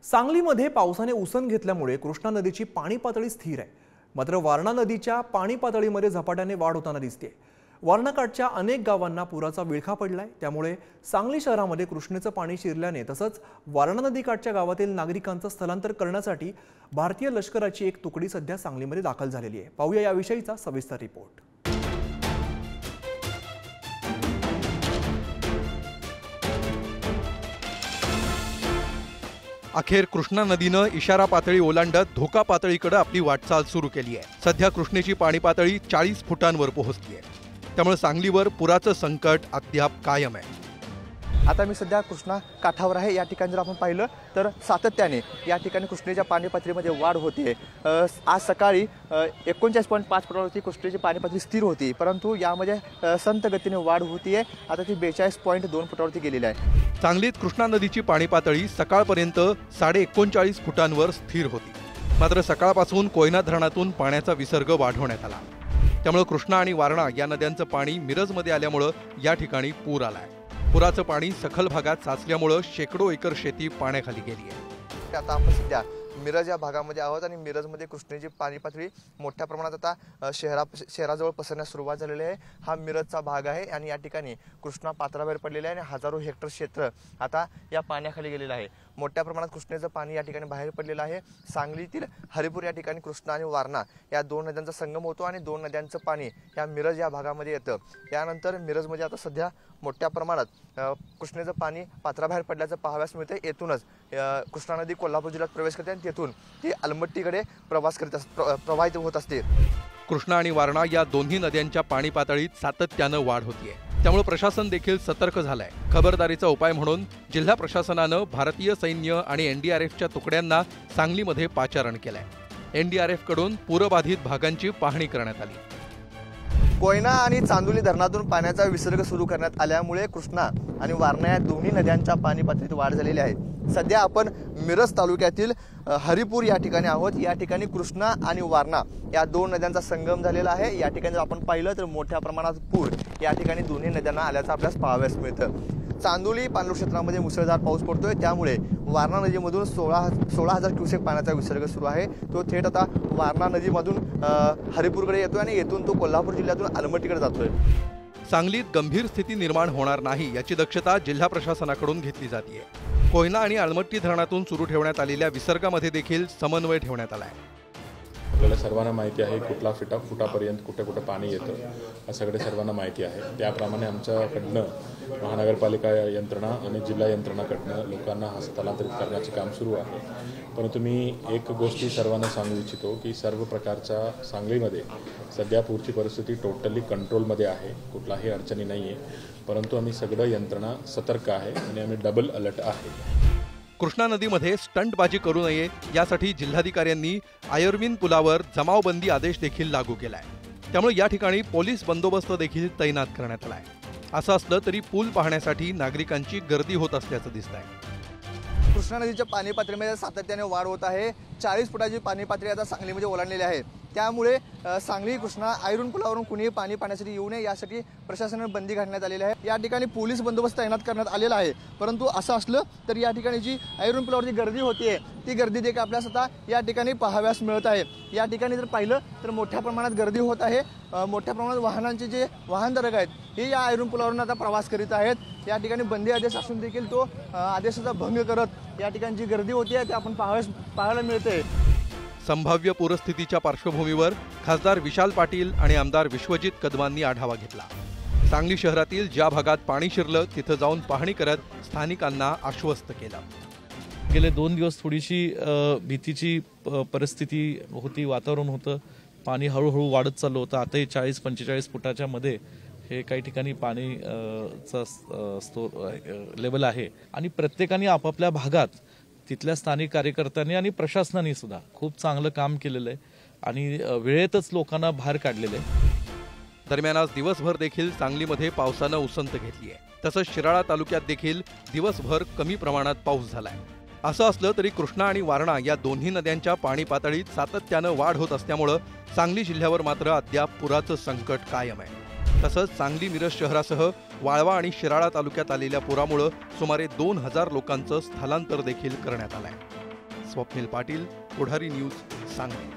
सांगलीमध्ये पावसाने उसण घेतल्यामुळे कृष्णा नदीची पाणी पातळी स्थिर आहे। मात्र वारणा नदीच्या पाणी पातळीमध्ये झपाट्याने वाढ होताना दिसते। वारणाकाठच्या अनेक गावांना पुराचा विळखा पडलाय। त्यामुळे सांगली शहरामध्ये कृष्णेचं पाणी शिरल्याने तसंच वारणा नदीकाठच्या गावातील नागरिकांचं स्थलांतर करण्यासाठी भारतीय लष्कराची एक तुकडी सध्या सांगलीमध्ये दाखल झालेली आहे। पाहूया याविषयीचा सविस्तर रिपोर्ट। अखेर कृष्णा नदीनं इशारा पातळी ओलांडत धोका पातळीकडे आपली वाटचाल सुरू केली आहे। सध्या कृष्णेची पाणी पातळी 40 फुटांवर पोहोचली आहे। त्यामुळे सांगलीवर पुराचं संकट अद्याप कायम आहे। आता मी सध्या कृष्णा काठावर आहे। या ठिकाणी जर आपण पाहिलं तर सातत्याने या ठिकाणी कृष्णेच्या पाणी पातळीमध्ये वाढ होते। आज सकाळी 49.5 फुटावरती कृष्णेची पाणी पातळी स्थिर होती, परंतु यामध्ये संत गतीने वाढ होतीये। आता ती 42.2 फुटावरती गेलेली आहे। सांगलीत कृष्णा नदीची पाणी पातळी सकाळपर्यंत 39.5 फुटांवर स्थिर होती। मात्र सकाळपासून कोयना धरणातून पाण्याचा विसर्ग वाढवण्यात आला। त्यामुळे कृष्णा आणि वारणा या नद्यांचं पाणी मिरजमध्ये आल्यामुळे या ठिकाणी पूर आलाय। पुराचं पाणी सखल भागात साचल्यामुळे शेकडो एकर शेती पाण्याखाली गेली आहे। आता आपण सध्या मिरज या भागामध्ये आहोत आणि मिरजमध्ये कृष्णेची पाणी पातळी मोठ्या प्रमाणात आता शहराजवळ पसरण्यास सुरुवात झालेली आहे। हा मिरजचा भाग आहे आणि या ठिकाणी कृष्णा पात्राबाहेर पडलेला आहे आणि हजारो हेक्टर क्षेत्र आता या पाण्याखाली गेलेलं आहे। मोठ्या प्रमाणात कृष्णेचं पाणी या ठिकाणी बाहेर पडलेलं आहे। सांगलीतील हरिपूर या ठिकाणी कृष्णा आणि वारणा या दोन नद्यांचा संगम होतो आणि दोन नद्यांचं पाणी या मिरज या भागामध्ये येतं। यानंतर मिरजमध्ये आता सध्या मोठ्या प्रमाणात कृष्णेचं पाणी पात्राबाहेर पडल्याचं पाहाव्यास मिळतं। येथूनच कृष्णा नदी कोल्हापूर जिल्ह्यात प्रवेश करते आणि तेथून ती अलमट्टीकडे प्रवाहित होत असते। कृष्णा आणि वारणा या दोन्ही नद्यांच्या पाणी पातळीत सातत्यानं वाढ होतीये। त्यामुळे प्रशासन देखील सतर्क झालंय। खबरदारीचा उपाय म्हणून जिल्हा प्रशासनानं भारतीय सैन्य आणि एनडीआरएफच्या तुकड्यांना सांगलीमध्ये पाचारण केलंय। एनडीआरएफ कडून पूरबाधित भागांची पाहणी करण्यात आली। कोयना आणि चांदोली धरणातून पाण्याचा विसर्ग सुरू करण्यात आल्यामुळे कृष्णा आणि वारणा या दोन्ही नद्यांच्या पाणी पातळीत वाढ झालेली आहे। सध्या आपण मिरज तालुक्यातील हरिपूर या ठिकाणी आहोत। या ठिकाणी कृष्णा आणि वारणा या दोन नद्यांचा संगम झालेला आहे। या ठिकाणी जर आपण पाहिलं तर मोठ्या प्रमाणात पूर या ठिकाणी दोन्ही नद्यांना आल्याचं आपल्यास पाहाव्यास मिळतं। चांदोली पाणलोट क्षेत्रामध्ये मुसळधार पाऊस पडतोय, त्यामुळे वारणा नदीमधून 16,000 क्युसेक पाण्याचा विसर्ग सुरू आहे। तो थेट आता वारणा नदीमधून हरिपूरकडे येतोय आणि येथून तो कोल्हापूर जिल्ह्यातून अलमट्टीकडे जातोय। सांगलीत गंभीर स्थिती निर्माण होणार नाही याची दक्षता जिल्हा प्रशासनाकडून घेतली जाते। कोयना आणि अलमट्टी धरणातून सुरू ठेवण्यात आलेल्या विसर्गामध्ये देखील समन्वय ठेवण्यात आलाय। आपल्याला सर्वांना माहिती आहे कुठला फुटापर्यंत कुठे कुठे पाणी येतं, हे सगळे सर्वांना माहिती आहे। त्याप्रमाणे आमच्याकडनं महानगरपालिका यंत्रणा आणि जिल्हा यंत्रणाकडनं लोकांना स्थलांतरित करण्याचे काम सुरू आहे। परंतु मी एक गोष्टी सर्वांना सांगू इच्छितो की सर्व प्रकारच्या सांगलीमध्ये सध्या पूरची परिस्थिती टोटली कंट्रोलमध्ये आहे, कुठलाही अडचणी नाही आहे। परंतु आम्ही सगळं यंत्रणा सतर्क आहे आणि आम्ही डबल अलर्ट आहे। कृष्णा नदीमध्ये स्टंटबाजी करू नये यासाठी जिल्हाधिकाऱ्यांनी आयर्विन पुलावर जमावबंदी आदेश देखील लागू केलाय। त्यामुळे या ठिकाणी पोलीस बंदोबस्त देखील तैनात करण्यात आलाय। असं असलं तरी पूल पाहण्यासाठी नागरिकांची गर्दी होत असल्याचं दिसतंय। कृष्णा नदीच्या पाणी पातळीमध्ये सातत्याने वाढ होत आहे। 40 फुटाची पाणी पातळी आता सांगलीमध्ये ओलांडलेली आहे। त्यामुळे सांगली कृष्णा आयर्विन पुलावरून कुणीही पाणी पाण्यासाठी येऊ नये यासाठी प्रशासनाने बंदी घालण्यात आलेली आहे। या ठिकाणी पोलीस बंदोबस्त तैनात करण्यात आलेला आहे। परंतु असं असलं तर या ठिकाणी जी आयर्विन पुलावरती गर्दी होतीये ती गर्दी देखील आपल्यास आता या ठिकाणी पाहाव्यास मिळत आहे। या ठिकाणी जर पाहिलं तर मोठ्या प्रमाणात गर्दी होत आहे। मोठ्या प्रमाणात वाहनांचे जे वाहनधारक आहेत हे या आयर्विन पुलावरून आता प्रवास करीत आहेत। या ठिकाणी बंदी आदेश असून देखील तो आदेशाचा भंग करत या ठिकाणी जी गर्दी होतीये ते आपण पाहायला मिळते। संभाव्य पूरस्थितीच्या पार्श्वभूमीवर खासदार विशाल पाटील आणि आमदार विश्वजित कदमांनी आढावा घेतला। सांगली शहरातील ज्या भागात पाणी शिरलं तिथं जाऊन पाहणी करत स्थानिकांना आश्वस्त केलं। गेले 2 दिवस थोडीशी भीतीची परिस्थिती होती, वातावरण होतं। पाणी हळूहळू वाढत चाललं होतं। आताही 40-45 फुटाच्या मध्ये हे काही ठिकाणी पाणीचा लेवल आहे आणि प्रत्येकाने आपापल्या भागात तिथल्या स्थानिक कार्यकर्त्यांनी आणि प्रशासनाने सुद्धा खूप चांगलं काम केलेलं आहे आणि वेळेतच लोकांना बाहेर काढलेलं आहे। दरम्यान आज दिवसभर देखील सांगलीमध्ये पावसानं उसंत घेतली आहे। तसंच शिराळा तालुक्यात देखील दिवसभर कमी प्रमाणात पाऊस झालाय। असं असलं तरी कृष्णा आणि वारणा या दोन्ही नद्यांच्या पाणी पातळीत सातत्यानं वाढ होत असल्यामुळे सांगली जिल्ह्यावर मात्र अद्याप पुराचं संकट कायम आहे। तसंच सांगली मिरज शहरासह वाळवा आणि शिराळा तालुक्यात आलेल्या पुरामुळे सुमारे 2000 लोकांचं स्थलांतर देखील करण्यात आलंय। स्वप्नील पाटील, पुढारी न्यूज, सांगली.